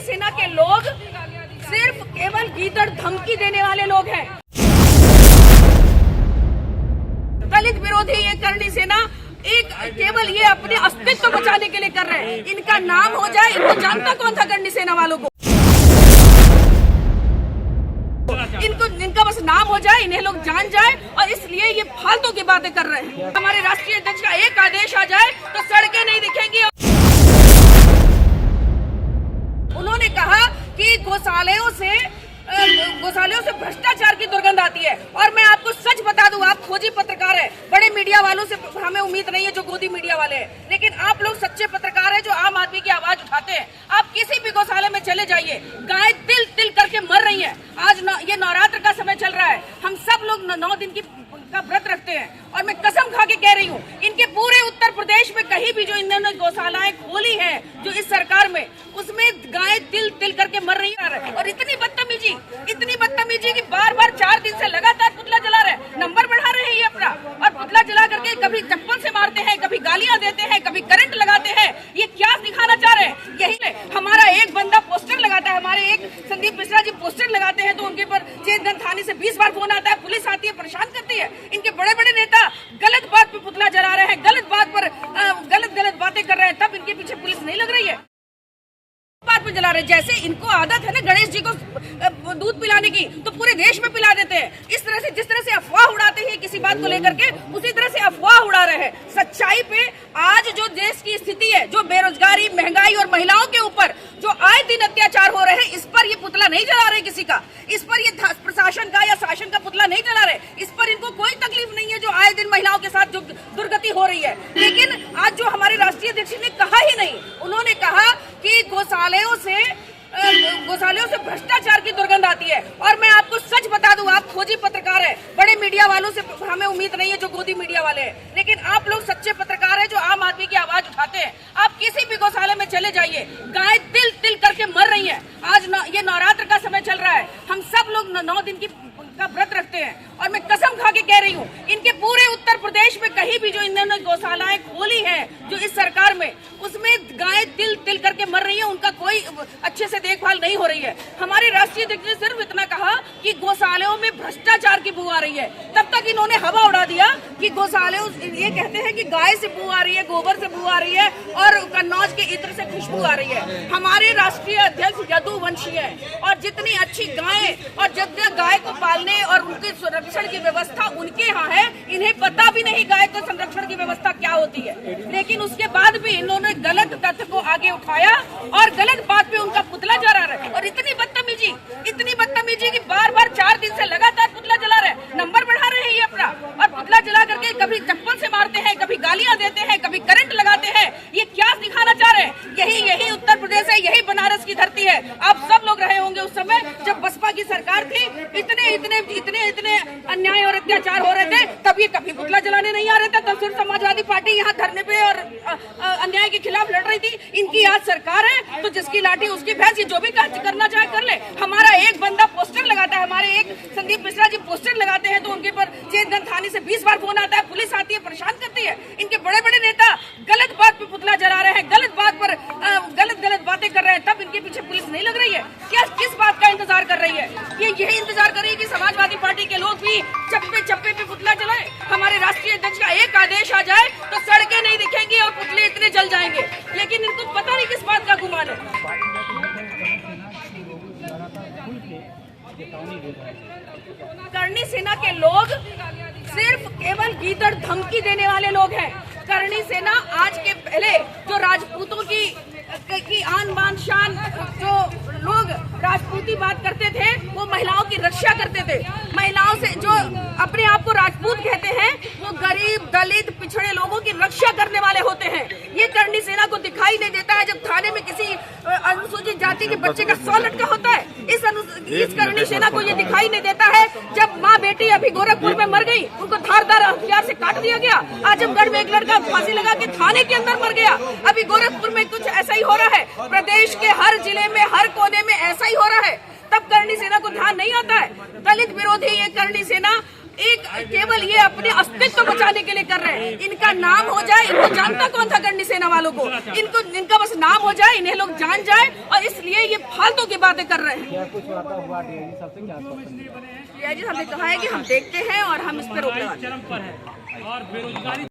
सेना के लोग सिर्फ केवल गीदड़ धमकी देने वाले लोग हैं। दलित विरोधी ये करनी सेना एक केवल ये अपने अस्तित्व बचाने के लिए कर रहे हैं। इनका नाम हो जाए, इनको जानता कौन था करनी सेना वालों को? इनका बस नाम हो जाए, इन्हें लोग जान जाए, और इसलिए ये फालतू की बातें कर रहे हैं। हमारे राष्ट्रीय अध्यक्ष का एक आदेश आ जाए तो सड़कें नहीं दिखेंगी। उन्होंने कहा कि गौशालाओं से भ्रष्टाचार की दुर्गंध आती है। और मैं आपको सच बता दूं, आप खोजी पत्रकार हैं, बड़े मीडिया वालों से हमें उम्मीद नहीं है जो गोदी मीडिया वाले हैं, लेकिन आप लोग सच्चे पत्रकार हैं जो आम आदमी की आवाज उठाते हैं। आप किसी भी गौशाला में चले जाइए, गाय तिल तिल करके मर रही है। आज ये नवरात्र का समय चल रहा है, हम सब लोग 9 दिन का व्रत रखते हैं, और मैं कसम खा के कह रही हूँ, इनके पूरे उत्तर प्रदेश में कहीं भी जो इन्होंने गौशालाएं खोली है जो इस सरकार में, उसमें गाय तिल तिल करके मर रही है। और इतनी बदतमीजी कि बार 4 दिन से लगातार पुतला जला रहे हैं, नंबर बढ़ा रहे हैं ये अपना, और पुतला जला करके कभी चप्पल से मारते हैं, कभी गालियां देते हैं, कभी करंट लगाते हैं। ये क्या दिखाना चाह रहे हैं? यही हमारा एक बंदा पोस्टर लगाता है, हमारे एक संदीप मिश्रा जी पोस्टर लगाते हैं, तो उनके पर चेतगंज थाने से 20 बार फोन आता है, पुलिस आती है, परेशान करती है। इनके बड़े बड़े नेता गलत बात पे पुतला जला रहे हैं, गलत बात पर गलत बातें कर रहे हैं, तब इनके पीछे पुलिस नहीं लग रही है। बात पे जला रहे, जैसे इनको आदत है ना गणेश जी को दूध पिलाने की, तो पूरे देश में पिला देते हैं। इस तरह से जिस तरह से अफवाह उड़ाते हैं किसी बात को लेकर के, उसी तरह से अफवाह उड़ा रहे हैं। सच्चाई पे आज जो देश की स्थिति है, जो बेरोजगारी, महंगाई और महिलाओं के ऊपर जो आए दिन अत्याचार हो रहे हैं, इस पर ये पुतला नहीं जला रहे किसी का, इस पर ये प्रशासन का या शासन का पुतला नहीं जला रहे, इस पर इनको कोई तकलीफ नहीं है जो आए दिन महिलाओं के साथ जो दुर्गति हो रही है। लेकिन आज जो हमारे राष्ट्रीय अध्यक्ष ने कहा ही नहीं, उन्होंने कहा कि गौशालाओं से भ्रष्टाचार की दुर्गंध आती है। और मैं आपको सच बता दूं, आप खोजी पत्रकार हैं, बड़े मीडिया वालों से हमें उम्मीद नहीं है जो गोदी मीडिया वाले हैं, लेकिन आप लोग सच्चे पत्रकार हैं जो आम आदमी की आवाज उठाते हैं। आप किसी भी गौशाला में चले जाइए, गाय तिल तिल करके मर रही है। आज ये नवरात्र का समय चल रहा है, हम सब लोग 9 दिन का व्रत रखते हैं, और मैं कसम खा के कह रही हूँ, इनके पूरे उत्तर प्रदेश में कहीं भी जो इन्होंने गौशालाएं खोली हैं जो इस सरकार में, उसमें गाय तिल तिल करके मर रही है, उनका कोई अच्छे से देखभाल नहीं हो रही है। हमारे राष्ट्रीय अध्यक्ष ने सिर्फ इतना कहा कि गौशालाओं में भ्रष्टाचार की बू आ रही है, तब तक इन्होंने हवा उड़ा दिया कि गौशालाओं, ये कहते हैं कि गाय से बू आ रही है, गोबर से बू आ रही है, और कन्नौज के इत्र से खुशबू आ रही है। हमारे राष्ट्रीय अध्यक्ष यदुवंशी है, और जितनी अच्छी गाय और जितने गाय को पालने और उनके संरक्षण की व्यवस्था उनके यहाँ है, इन्हें पता भी नहीं गाय को संरक्षण की व्यवस्था क्या होती है। लेकिन उसके बाद भी इन्होंने गलत तथ्य को आगे उठाया और गलत बात पे उनका पुतला जला रहे हैं। और इतनी बदतमीजी कि बार 4 दिन से लगातार पुतला जला रहे हैं, नंबर बढ़ा रहे हैं ये अपना, और पुतला जला करके कभी चप्पल से मारते हैं, कभी गालियां देते हैं, कभी करंट लगाते हैं। ये क्या दिखाना चाह रहे हैं? यही उत्तर प्रदेश है, यही बनारस की धरती है। आप सब लोग रहे होंगे उस समय जब बसपा की सरकार थी, इतने अन्याय और अत्याचार हो रहे थे, तब ये कभी पुतला जलाने नहीं आ रहे थे, तब सिर्फ समाजवादी पार्टी यहाँ धरने पे और अन्याय के खिलाफ लड़ रही थी। इनकी आज सरकार है, तो जिसकी लाठी उसकी भैंस, ये जो भी करना चाहे कर ले। हमारा एक बंदा पोस्टर लगाता है, हमारे एक संदीप मिश्रा जी पोस्टर लगाते हैं, तो उनके पर चेतगंज थाने से 20 बार फोन आता है, पुलिस आती है, परेशान करती है। इनके बड़े बड़े नेता गलत बात पे पुतला जला रहे हैं, गलत बात पर गलत बातें कर रहे हैं, तब इनके पीछे पुलिस नहीं लग रही है। किस बात का इंतजार कर रही है? ये यही इंतजार कर रही है कि समाजवादी पार्टी के लोग भी चप्पे पे पुतला जलाए। हमारे राष्ट्रीय अध्यक्ष का एक आदेश आ जाए तो सड़कें नहीं दिखेंगी और पुतले इतने जल जाएंगे। लेकिन इनको पता नहीं किस बात का गुमान है। करनी सेना के लोग सिर्फ केवल गीदड़ धमकी देने वाले लोग हैं। करनी सेना आज के पहले जो राजपूतों की आन बान शान, जो लोग राजपूती बात करते थे, वो महिलाओं की रक्षा करते थे। महिलाओं से जो अपने आप को राजपूत कहते हैं, वो गरीब, दलित, पिछड़े लोगों की रक्षा करने वाले होते हैं। ये करनी सेना को दिखाई नहीं देता है जब थाने में किसी अनुसूचित जाति के बच्चे का 100 लटका होता है। इस करनी सेना को ये दिखाई नहीं देता है जब माँ बेटी अभी गोरखपुर में मर गई, उनको धारदार हथियार से काट दिया गया। आजमगढ़ में एक लड़का फांसी लगा के थाने के अंदर मर गया। अभी गोरखपुर में कुछ ऐसा ही हो रहा है, प्रदेश के हर जिले में, हर कोने में ऐसा ही हो रहा है। तब करनी सेना को ध्यान नहीं आता है। दलित विरोधी ये करनी सेना एक केवल ये अपने अस्तित्व बचाने के लिए कर रहे हैं। इनका नाम हो जाए, इनको जानता कौन था करनी सेना वालों को, इनका बस नाम हो जाए, इन्हें लोग जान जाए, और इसलिए ये फालतू की बातें कर रहे हैं। डीआईजी साहब ने कहा है कि हम देखते हैं और हम इस पर रोक लगाते हैं।